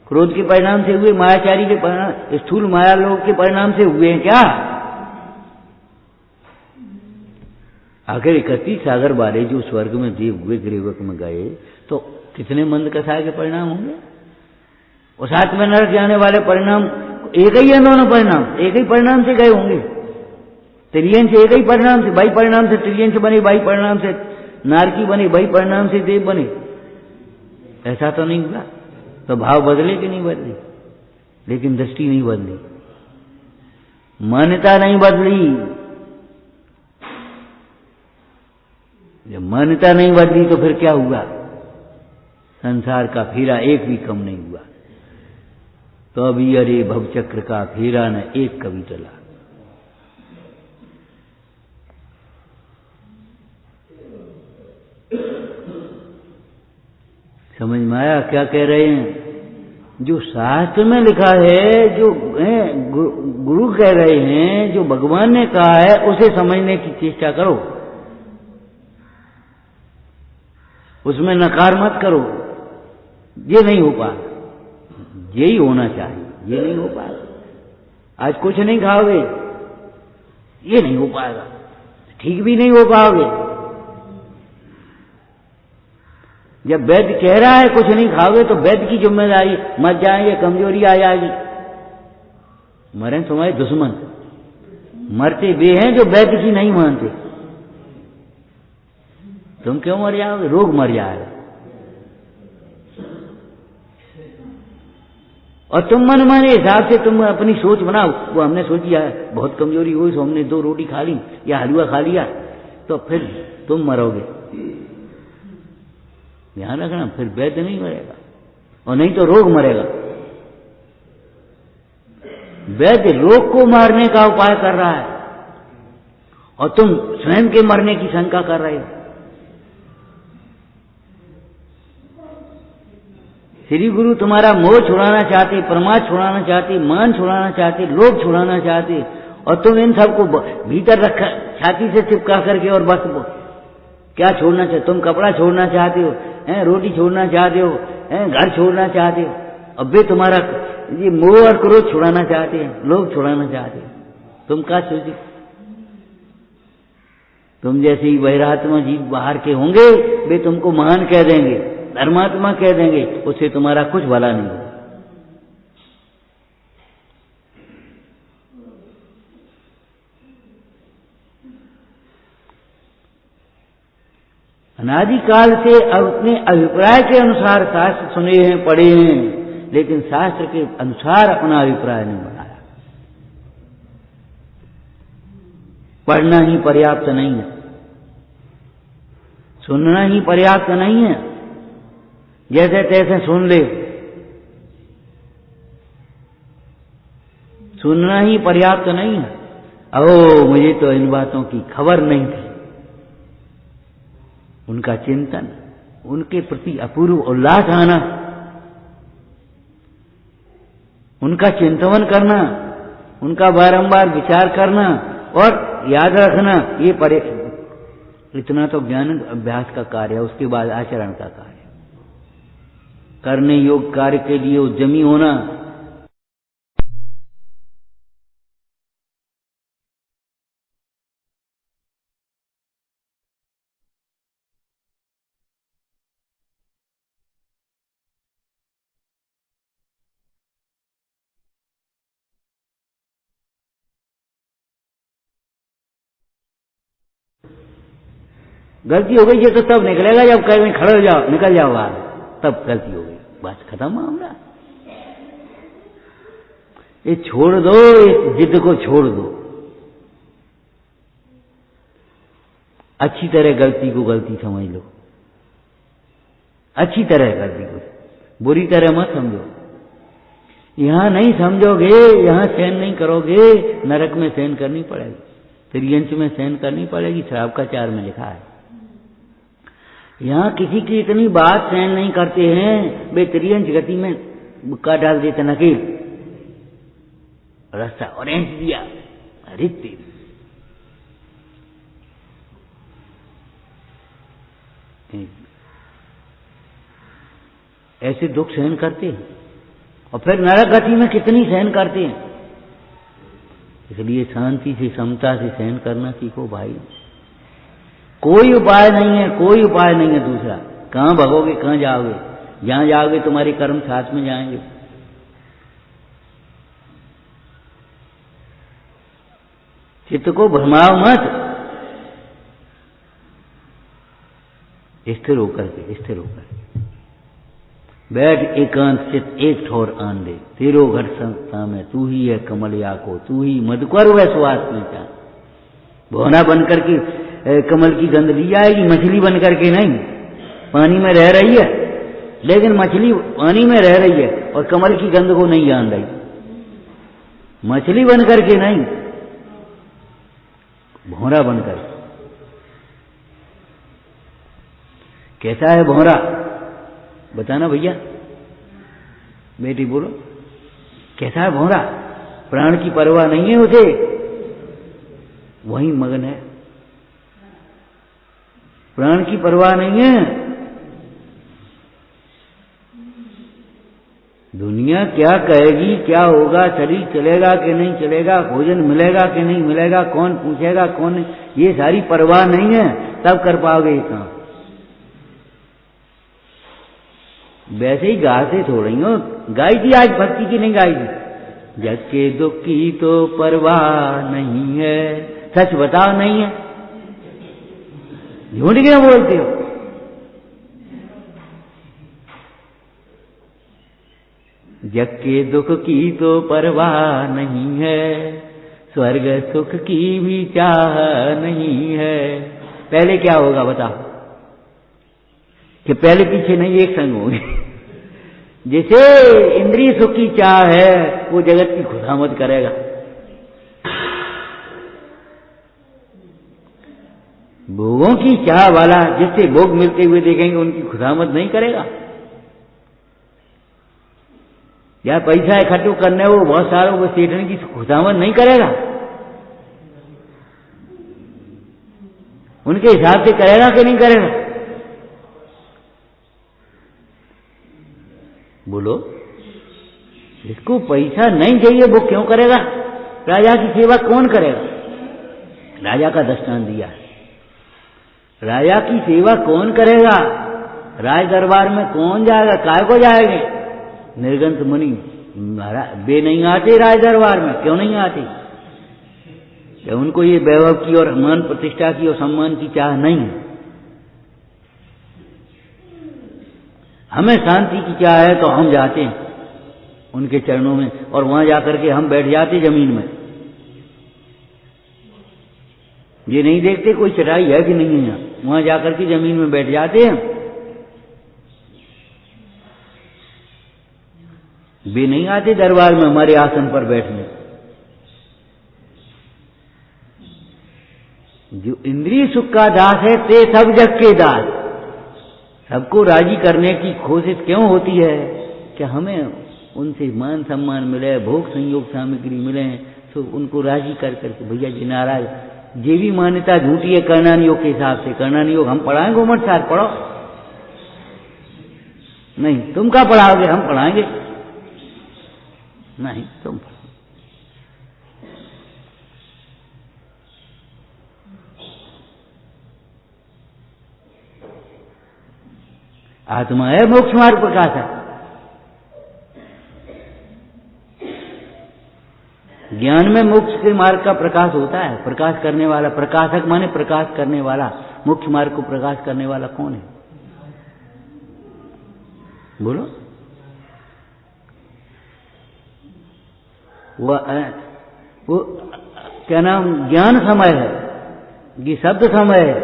क्रोध के परिणाम से हुए, मायाचारी के परिणाम, स्थूल माया लोग के परिणाम से हुए हैं क्या? आखिर 31 सागर वाले जो स्वर्ग में देव हुए, गृहलोक में गए, तो कितने मंद कसाय के परिणाम होंगे? और साथ में नरक जाने वाले परिणाम एक ही है, दोनों परिणाम एक ही परिणाम से गए होंगे। त्रियंश एक ही परिणाम से, बाई परिणाम से त्रियंश बने, बाई परिणाम से नारकी बने, बाई परिणाम से देव बने। ऐसा तो नहीं हुआ। तो भाव बदले कि नहीं बदली, लेकिन दृष्टि नहीं बदली, मान्यता नहीं बदली। जब मान्यता नहीं बदली तो फिर क्या हुआ? संसार का फेरा एक भी कम नहीं हुआ। तो अभी अरे भवचक्र का फेरा न एक कभी चला। समझ में आया क्या कह रहे हैं? जो शास्त्र में लिखा है, जो गुरु कह रहे हैं, जो भगवान ने कहा है, उसे समझने की चेष्टा करो, उसमें नकार मत करो। ये नहीं हो पाएगा, यही होना चाहिए, ये नहीं हो पाएगा। आज कुछ नहीं खाओगे, ये नहीं हो पाएगा, ठीक भी नहीं हो पाओगे। जब वैद्य कह रहा है कुछ नहीं खाओगे तो वैद्य की जिम्मेदारी, मर जाएंगे, कमजोरी आ जाएगी। मरे तुम्हारे दुश्मन, मरते वे हैं जो वैद्य की नहीं मानते। तुम क्यों मर जाओगे? रोग मर जाएगा। और तुम मन माने हिसाब से तुम अपनी सोच बनाओ। वो हमने सोची है बहुत कमजोरी हुई तो हमने 2 रोटी खा ली या हलवा खा लिया, तो फिर तुम मरोगे। ध्यान रखना, फिर वैद्य नहीं मरेगा और नहीं तो रोग मरेगा। वैद्य रोग को मारने का उपाय कर रहा है और तुम स्वयं के मरने की शंका कर रहे हो। श्री गुरु तुम्हारा मोह छुड़ाना चाहते, प्रमाद छुड़ाना चाहते, मान छुड़ाना चाहते, लोभ छुड़ाना चाहते, और तुम इन सबको भीतर रखा छाती से चिपका करके और बस क्या छोड़ना चाहते? तुम कपड़ा छोड़ना चाहते हो, रोटी छोड़ना चाहते हो, घर छोड़ना चाहते हो। अब वे तुम्हारा ये मोह और क्रोध छुड़ाना चाहते हैं, लोभ छुड़ाना चाहते हैं। तुम क्या सोचो? तुम जैसे ही वैरात्मा जीव बाहर के होंगे, वे तुमको महान कह देंगे, धर्मात्मा कह देंगे, उससे तुम्हारा कुछ भला नहीं होगा। अनादिकाल से अपने अभिप्राय के अनुसार शास्त्र सुने हैं, पढ़े हैं, लेकिन शास्त्र के अनुसार अपना अभिप्राय नहीं बनाया। पढ़ना ही पर्याप्त नहीं है, सुनना ही पर्याप्त नहीं है, जैसे तैसे सुन ले, सुनना ही पर्याप्त नहीं है। ओ मुझे तो इन बातों की खबर नहीं थी। उनका चिंतन, उनके प्रति अपूर्व उल्लास आना, उनका चिंतन करना, उनका बारंबार विचार करना और याद रखना, ये इतना तो ज्ञान अभ्यास का कार्य है। उसके बाद आचरण का कार्य, करने योग्य कार्य के लिए उद्यमी होना। गलती हो गई ये तो तब निकलेगा जब कहीं खड़े हो जाओ, निकल जाओ बाहर, तब गलती हो गई, बस खत्म मामला। ये छोड़ दो, इस जिद को छोड़ दो। अच्छी तरह गलती को गलती समझ लो, अच्छी तरह गलती को, बुरी तरह मत समझो। यहां नहीं समझोगे, यहां सहन नहीं करोगे, नरक में सहन करनी पड़ेगी, त्रियंश में सहन करनी पड़ेगी। शराब का 4 में लिखा है। यहां किसी की इतनी बात सहन नहीं करते हैं, वे त्रियंश गति में बुक्का डाल देते, नकील रास्ता ऑरेंज दिया, अरे तेरी ऐसे दुख सहन करते हैं। और फिर नरक गति में कितनी सहन करते हैं। इसलिए शांति से, समता से सहन करना सीखो भाई। कोई उपाय नहीं है, कोई उपाय नहीं है दूसरा। कहां भगोगे, कहां जाओगे? जहां जाओगे तुम्हारे कर्म साथ में जाएंगे। चित्त को भ्रमाओ मत, स्थिर होकर के बैठ एकांत चित एक ठोर आन दे, तेरो घर संस्था में तू ही है कमलिया को, तू ही मधुकर वह सुहास पीता। भौना बनकर के कमल की गंध ली जाएगी, मछली बनकर के नहीं। पानी में रह रही है लेकिन मछली पानी में रह रही है और कमल की गंध को नहीं जान रही। मछली बनकर के नहीं, भौरा बनकर। कैसा है भौरा बताना भैया, बेटी बोलो कैसा है भौरा? प्राण की परवाह नहीं है उसे, वही मगन है। प्राण की परवाह नहीं है। दुनिया क्या कहेगी, क्या होगा, शरीर चलेगा कि नहीं चलेगा, भोजन मिलेगा कि नहीं मिलेगा, कौन पूछेगा कौन नहीं, ये सारी परवाह नहीं है, तब कर पाओगे ये काम। वैसे ही गाते थोड़ी हो, गाई थी आज भक्ति की नहीं गाई थी। जग के दुख की तो परवाह नहीं है, सच बताओ नहीं है, झूठ क्यों बोलते हो? जग के दुख की तो परवाह नहीं है, स्वर्ग सुख की भी चाह नहीं है। पहले क्या होगा बताओ? कि पहले पीछे नहीं एक संग होंगे। जिसे इंद्रिय सुख की चाह है वो जगत की खुशामद करेगा। भोगों की चाह वाला जिससे भोग मिलते हुए देखेंगे उनकी खुशामद नहीं करेगा। या पैसा इकट्ठा करने वो बहुत सारों को सेठने की खुशामद नहीं करेगा। उनके हिसाब से करेगा कि नहीं करेगा? बोलो, जिसको पैसा नहीं चाहिए वो क्यों करेगा? राजा की सेवा कौन करेगा? राजा का दृष्टांत दिया है। राजा की सेवा कौन करेगा? राज दरबार में कौन जाएगा? काय को जाएंगे? निर्गंत मुनि बे नहीं आते राज दरबार में। क्यों नहीं आते? क्या उनको ये वैभव की और मान प्रतिष्ठा की और सम्मान की चाह नहीं है? हमें शांति की चाह है तो हम जाते हैं उनके चरणों में और वहां जाकर के हम बैठ जाते जमीन में। ये नहीं देखते कोई चटाई है कि नहीं है, वहां जाकर के जमीन में बैठ जाते हैं। वे नहीं आते दरबार में हमारे आसन पर बैठने। जो इंद्रिय सुख का दास है ते सब जग के दास। सबको राजी करने की कोशिश क्यों होती है? कि हमें उनसे मान सम्मान मिले, भोग संयोग सामग्री मिले, तो उनको राजी कर करके भैया जी नाराज। ये भी मान्यता झूठी है कर्णान योग के हिसाब से। कर्णान योग हम पढ़ाएंगे, उमर साहब पढ़ो नहीं, तुम क्या पढ़ाओगे? हम पढ़ाएंगे नहीं, तुम। आत्मा है मोक्ष मार्ग प्रकाशक। ज्ञान में मोक्ष के मार्ग का प्रकाश होता है। प्रकाश करने वाला, प्रकाशक माने प्रकाश करने वाला। मोक्ष मार्ग को प्रकाश करने वाला कौन है? बोलो। वो क्या नाम? ज्ञान समय है, ये शब्द समय है,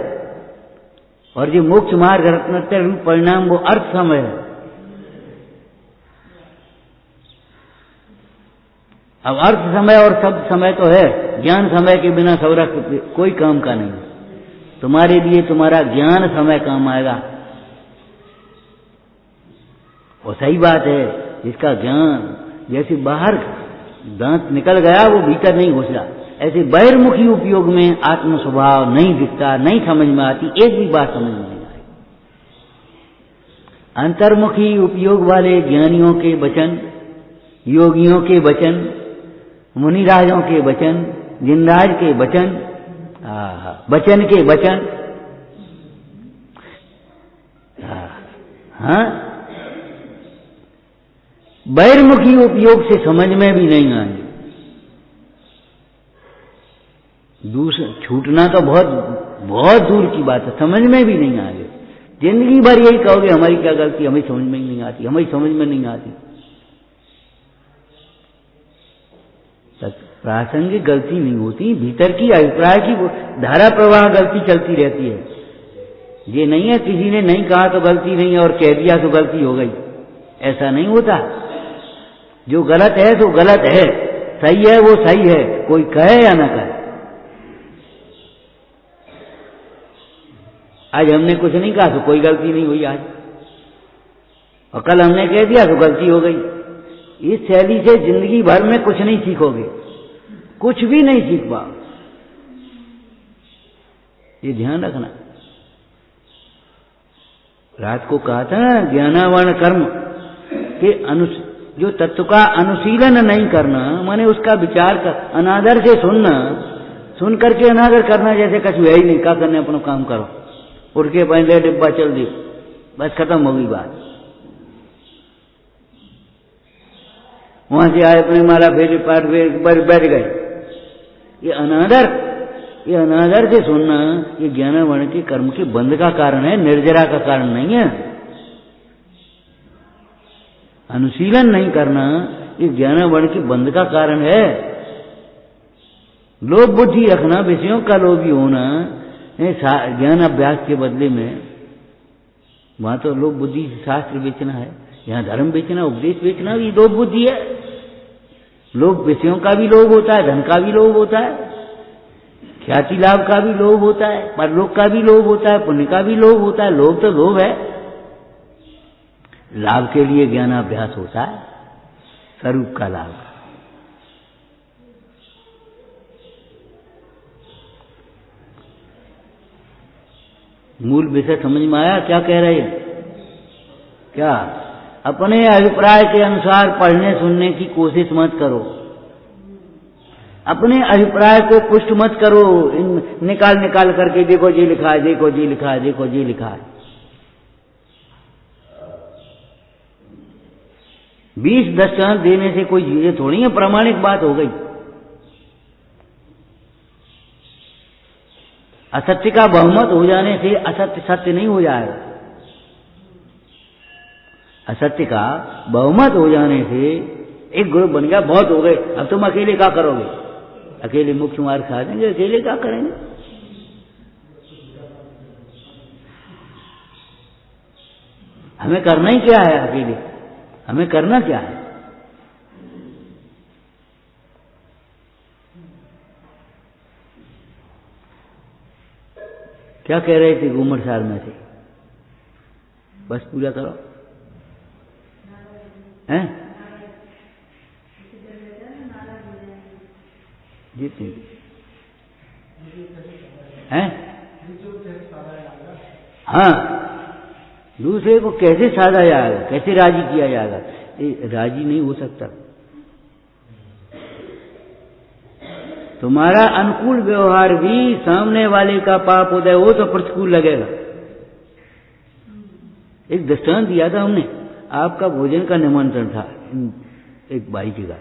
और जो मोक्ष मार्ग रत्नोत्तर रूप परिणाम वो अर्थ समय है। अब अर्थ समय और शब्द समय तो है, ज्ञान समय के बिना सौरभ कोई काम का नहीं। तुम्हारे लिए तुम्हारा ज्ञान समय काम आएगा। और सही बात है, जिसका ज्ञान जैसे बाहर दांत निकल गया वो भीतर नहीं घुसा, ऐसे बहिर्मुखी उपयोग में आत्म स्वभाव नहीं दिखता, नहीं समझ में आती, एक भी बात समझ में नहीं आई। अंतर्मुखी उपयोग वाले ज्ञानियों के वचन, योगियों के वचन, मुनिराजों के वचन, जिनराज के वचन, वचन के वचन, हाँ, बहिर्मुखी उपयोग से समझ में भी नहीं आए। छूटना तो बहुत बहुत दूर की बात है, समझ में भी नहीं आएगी। जिंदगी भर यही कहोगे हमारी क्या गलती, हमें समझ में ही नहीं आती, हमें समझ में नहीं आती। प्रासंगिक गलती नहीं होती, भीतर की अभिप्राय की धारा प्रवाह गलती चलती रहती है। ये नहीं है किसी ने नहीं कहा तो गलती नहीं है और कह दिया तो गलती हो गई, ऐसा नहीं होता। जो गलत है तो गलत है, सही है वो सही है, कोई कहे या ना कहे। आज हमने कुछ नहीं कहा तो कोई गलती नहीं हुई आज, और कल हमने कह दिया तो गलती हो गई। इस शैली से जिंदगी भर में कुछ नहीं सीखोगे, कुछ भी नहीं सीख पाओ, ये ध्यान रखना। रात को कहा था ना, ज्ञानावर्ण कर्म के जो तत्व का अनुशीलन नहीं करना, माने उसका विचार कर, अनादर से सुनना, सुन करके अनादर करना जैसे कुछ है ही नहीं, क्या करने अपना काम करो, उठ के पहले डिब्बा चल दियो, बस खत्म हो गई बात। वहां से आए अपने माला फेरी पाठ बैठ गए, ये अनादर से सुनना, ये ज्ञानावर्ण के कर्म के बंध का कारण है, निर्जरा का कारण नहीं है। अनुशीलन नहीं करना ये ज्ञानावर्ण के बंध का कारण है। लोभ बुद्धि रखना, विषयों का लोभी होना, ज्ञान अभ्यास के बदले में, वहां तो लोभ बुद्धि से शास्त्र बेचना है, यहाँ धर्म बेचना, उपदेश बेचना भी लोभ बुद्धि है। लोभ विषयों का भी लोभ होता है, धन का भी लोभ होता है, ख्याति लाभ का भी लोभ होता है, परलोक का भी लोभ होता है, पुण्य का भी लोभ होता है। लोभ तो लोभ है। लाभ के लिए ज्ञानाभ्यास होता है, स्वरूप का लाभ। मूल विषय समझ में आया क्या कह रहे हैं? क्या अपने अभिप्राय के अनुसार पढ़ने सुनने की कोशिश मत करो, अपने अभिप्राय को पुष्ट मत करो, निकाल निकाल करके देखो जी लिखा है, देखो जी लिखा है, देखो जी लिखा है। 20 दृष्टांत देने से कोई चीजें थोड़ी है, प्रामाणिक बात हो गई। असत्य का बहुमत हो जाने से असत्य सत्य नहीं हो जाएगा। असत्य का बहुमत हो जाने से एक ग्रुप बन गया, बहुत हो गए, अब तुम अकेले क्या करोगे? अकेले मुख्य मार्ग खा देंगे, अकेले क्या करेंगे? हमें करना ही क्या है? अकेले हमें करना क्या है? क्या कह रहे थे घूमर साल में से? बस पूजा करो हैं? जीत हैं? हाँ, दूसरे को कैसे साधा जाएगा, कैसे राजी किया जाएगा? राजी नहीं हो सकता। तुम्हारा अनुकूल व्यवहार भी सामने वाले का पाप उदय हो तो प्रतिकूल लगेगा। एक दृष्टांत दिया था हमने, आपका भोजन का निमंत्रण था एक भाई के घर,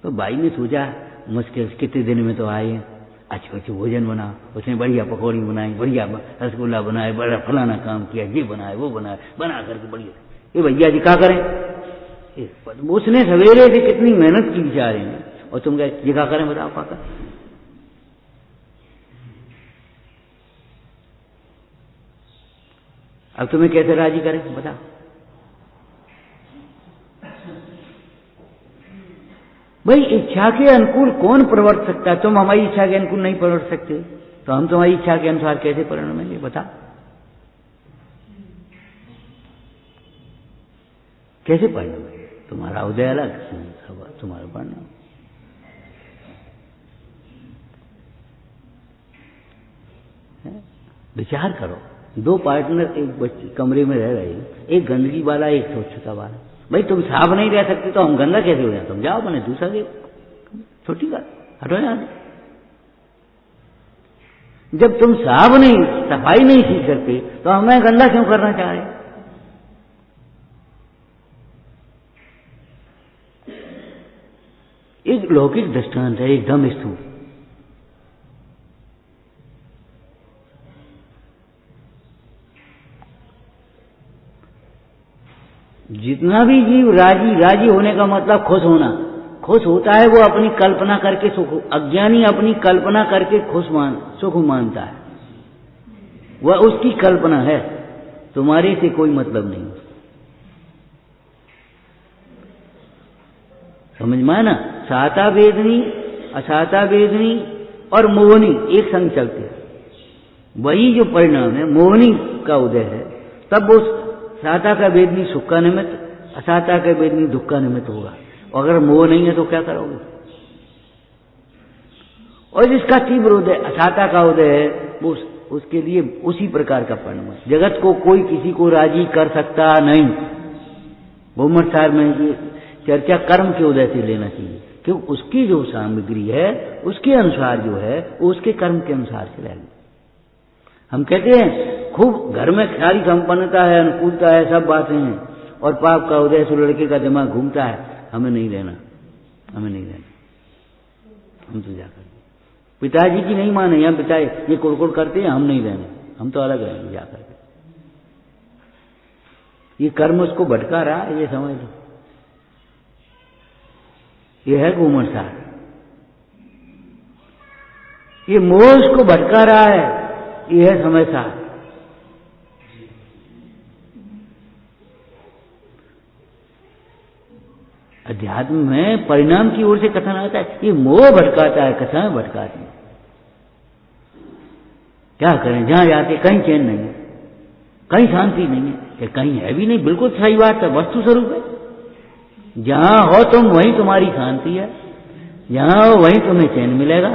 तो भाई ने सोचा मुश्किल कितने दिन में तो आए हैं, अच्छे अच्छे भोजन बना, उसने बढ़िया पकौड़ी बनाई, बढ़िया रसगुल्ला बनाए, बड़ा फलाना काम किया, ये बनाए वो बनाए, बना करके बढ़िया। ये भैया जी क्या करें? उसने सवेरे से कितनी मेहनत की बेचारे ने, और तुम कहे ये क्या करें? बताओ क्या करें? अब तुम्हें कैसे राजी करें बताओ? भाई इच्छा के अनुकूल कौन प्रवर्त सकता है? तुम हमारी इच्छा के अनुकूल नहीं प्रवर्त सकते, तो हम तुम्हारी इच्छा के अनुसार कैसे परिणमेंगे? बता कैसे परिणमेंगे? तुम्हारा उदय अलग, तुम्हारा परिणाम। विचार करो, दो पार्टनर एक कमरे में रह रहे हैं, एक गंदगी वाला एक स्वच्छता वाला। भाई तुम साफ नहीं रह सकते तो हम गंदा कैसे हो जाए? तुम जाओ बने दूसरा देखो, छोटी बात, हटो यहां से। जब तुम साफ नहीं, सफाई नहीं सीख सकते तो हमें गंदा क्यों करना चाह रहे? एक लौकिक दृष्टांत है, एकदम स्थूल। जितना भी जीव राजी, राजी होने का मतलब खुश होना, खुश होता है वो अपनी कल्पना करके सुख, अज्ञानी अपनी कल्पना करके सुख मानता है, वह उसकी कल्पना है, तुम्हारे से कोई मतलब नहीं। समझ में ना, साता वेदनी, असाता वेदनी और मोहनी एक संग चलते हैं, वही जो परिणाम है मोहनी का उदय है, तब वो साता का वेदनी सुख का निमित्त, असाता का वेदनी दुख का निमित्त होगा। अगर मोह नहीं है तो क्या करोगे? और जिसका तीव्र उदय असाता का उदय है, वो उसके लिए उसी प्रकार का परिणाम है। जगत को कोई किसी को राजी कर सकता नहीं। भूमरसार में ये चर्चा कर्म के उदय से लेना चाहिए, क्योंकि उसकी जो सामग्री है उसके अनुसार जो है वो उसके कर्म के अनुसार से रहेगी। हम कहते हैं खूब घर में सारी संपन्नता है, अनुकूलता है, सब बातें हैं, और पाप का उदय से लड़के का दिमाग घूमता है, हमें नहीं रहना, हमें नहीं रहना, हम तो जाकर पिताजी की नहीं माने, हम पिता ये कुड़कुड़ करते हैं, हम नहीं रहने, हम तो अलग रहेंगे जाकर के। ये कर्म उसको भटका रहा है, ये समझ लो, ये है घूमरसार। ये मोह उसको भटका रहा है, ये है समय सार। अध्यात्म में परिणाम की ओर से कथन आता है, ये मोह भटकाता है, कथाएं भटकाती है। क्या करें, जहां जाते कहीं चैन नहीं है, कहीं शांति नहीं है, कहीं है भी नहीं, बिल्कुल सही बात है, वस्तु स्वरूप है। जहां हो तुम वहीं तुम्हारी शांति है, जहां हो वहीं तुम्हें चैन मिलेगा।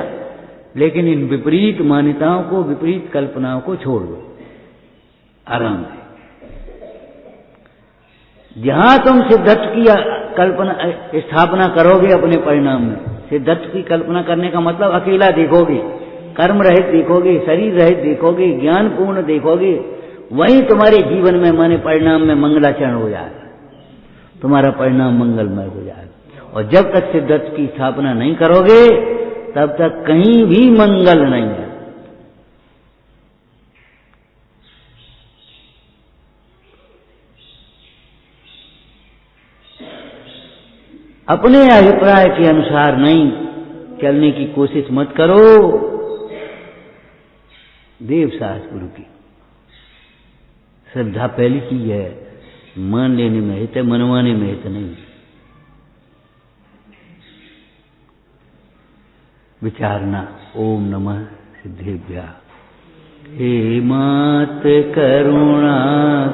लेकिन इन विपरीत मान्यताओं को, विपरीत कल्पनाओं को छोड़ दो आराम से। जहां तुम सिद्धत्व की कल्पना स्थापना करोगे अपने परिणाम में, सिद्धत्व की कल्पना करने का मतलब अकेला देखोगे, कर्म रहित देखोगे, शरीर रहित देखोगे, ज्ञान पूर्ण देखोगे, वहीं तुम्हारे जीवन में माने परिणाम में मंगलाचरण हो जाएगा, तुम्हारा परिणाम मंगलमय हो जाएगा। और जब तक सिद्धत्व की स्थापना नहीं करोगे तब तक कहीं भी मंगल नहीं है। अपने अभिप्राय के अनुसार नहीं चलने की कोशिश मत करो। देव साहस गुरु की श्रद्धा पहली चीज है, मान लेने में हित है, मनवाने में हित नहीं। विचारना ओम नमः सिद्धेभ्यः। हे मात करुणा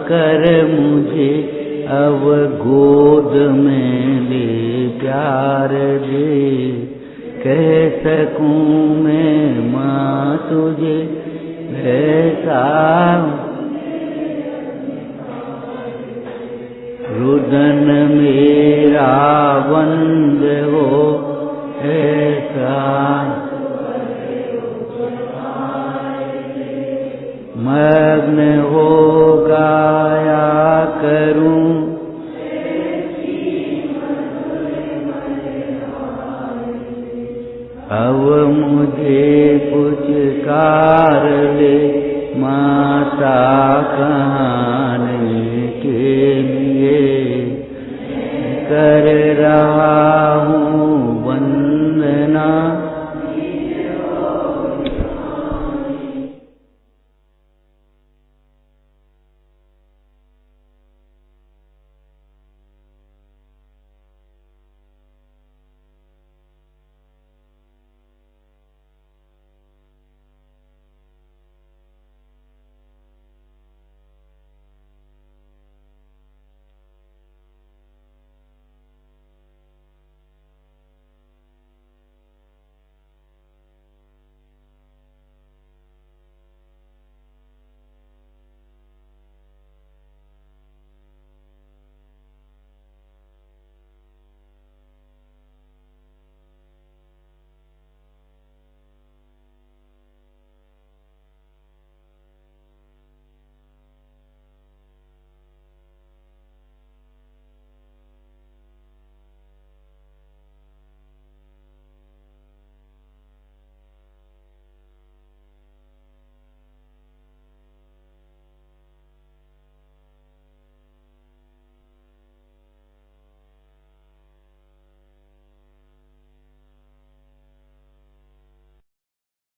कर मुझे अब गोद में ले प्यार दे, कह सकूं मैं मां तुझे ऐसा, रुदन मेरा बंद हो ऐसा, मग्न हो गाया करूं अब मुझे पुचकार ले माता कहानी के लिए कर रहा